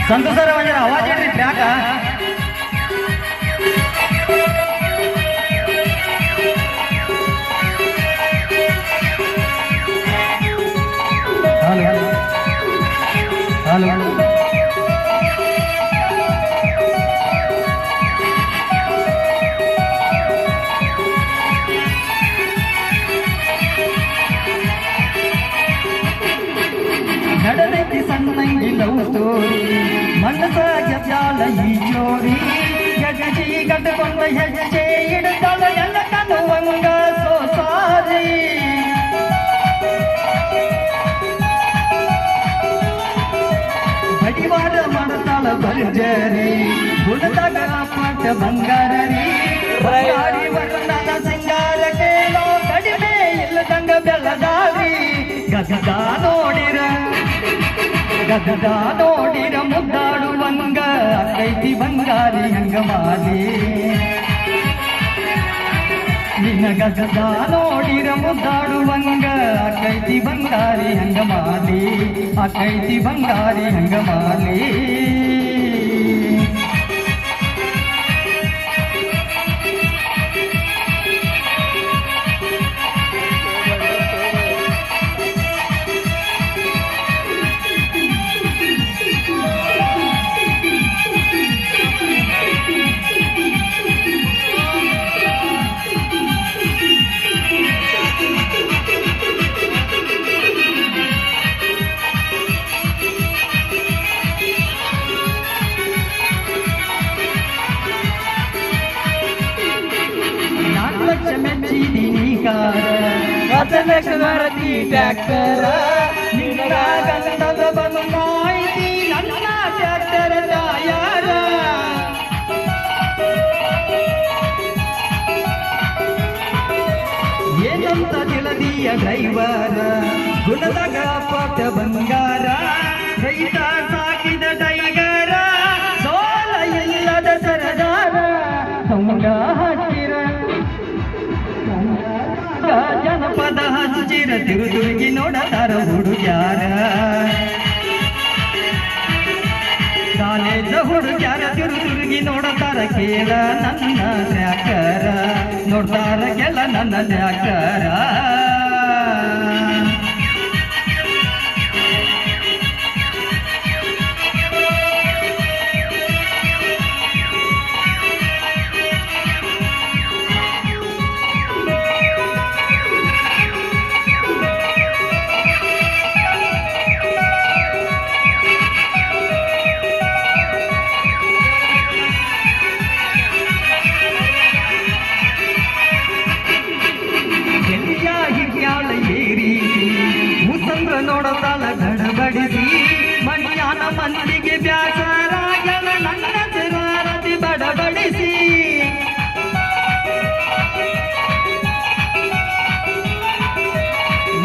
ಸಂತೋಷರ ಒಂದರ ಆವಾಜ್ ಏನ್ರಿ ಟ್ರ್ಯಾಕ hello hello ನಡೆದೈತಿ ಸಣ್ಣಂಗಿ love story ಮನಸ ಜಲ ಈ ಜೋರಿ ಗಜಿ ಗಡ್ಡಕೊಂಡ ಹೆಜ್ಜೆ ಇಡತಾಳ ಎಲ್ಲ ಕಣ್ಣುವಂಗ ಸೋಸಾರಿ ಬಡಿವಾರ ಮಾಡತಾಳ ಭರ್ಜರಿ ಗುಣದಾಗ ಪಾಠ ಬಂಗಾರರಿ ಬಂಗಾರಿ ವರ್ಣನ ಸಿಂಗಾರಕ್ಕೆ ಕಡಿಮೆ ಇಲ್ಲದಂಗ ಬೆಳಗಾರಿ ಗಗದ ನೋಡಿರ ಮುದ್ದಾಡುವಂಗ ಕೈತಿ ಬಂಗಾರಿ ಹಂಗ ಮಾಲಿ ನಿನ್ನ ಗಗದ ನೋಡಿರ ಮುದ್ದಾಡುವಂಗ ಕೈತಿ ಬಂಗಾರಿ ಹಂಗ ಮಾಲಿ ಕೈತಿ ಬಂಗಾರಿ ಹಂಗ ಮಾಲಿ ಮೆಚ್ಚಿದೀನಿ ಟ್ಯಾಕ್ಟರ ನಿನ್ನ ಗಂಧದ ಬಂದು ಮಾಹಿತಿ ನನ್ನ ಟ್ಯಾಕ್ಟರ ದಾಯಾರ ಏನಂತ ತಿಳಿದಿಯ ಡ್ರೈವರ ಗುಣದಾಗ ಪಾಠ ಬಂಗಾರ ರೈತ ಸಾಕಿದ ಟೈಗರ ಸೋಲ ಇಲ್ಲದ ಸರದಾರ ಸಂಗ ಹಚ್ಚಿರ ಜನಪದ ಹಚ್ಚಿರ ತಿರುದುರುಗಿ ನೋಡತಾರ ಹುಡುಗ್ಯಾರ ಕಾಲೇಜ ಹುಡುಗ್ಯಾರ ತಿರುದುರುಗಿ ನೋಡತಾರ ಕೇಳ ನನ್ನ ಟ್ರ್ಯಾಕರ ನೋಡ್ತಾರ ಕೆಲ ನನ್ನ ಟ್ರ್ಯಾಕರ ನೋಡತಾಳ ಗಡಬಡಿಸಿ ಮಣ್ಯಾನ ಮಂದಿಗೆ ಬ್ಯಾಸರ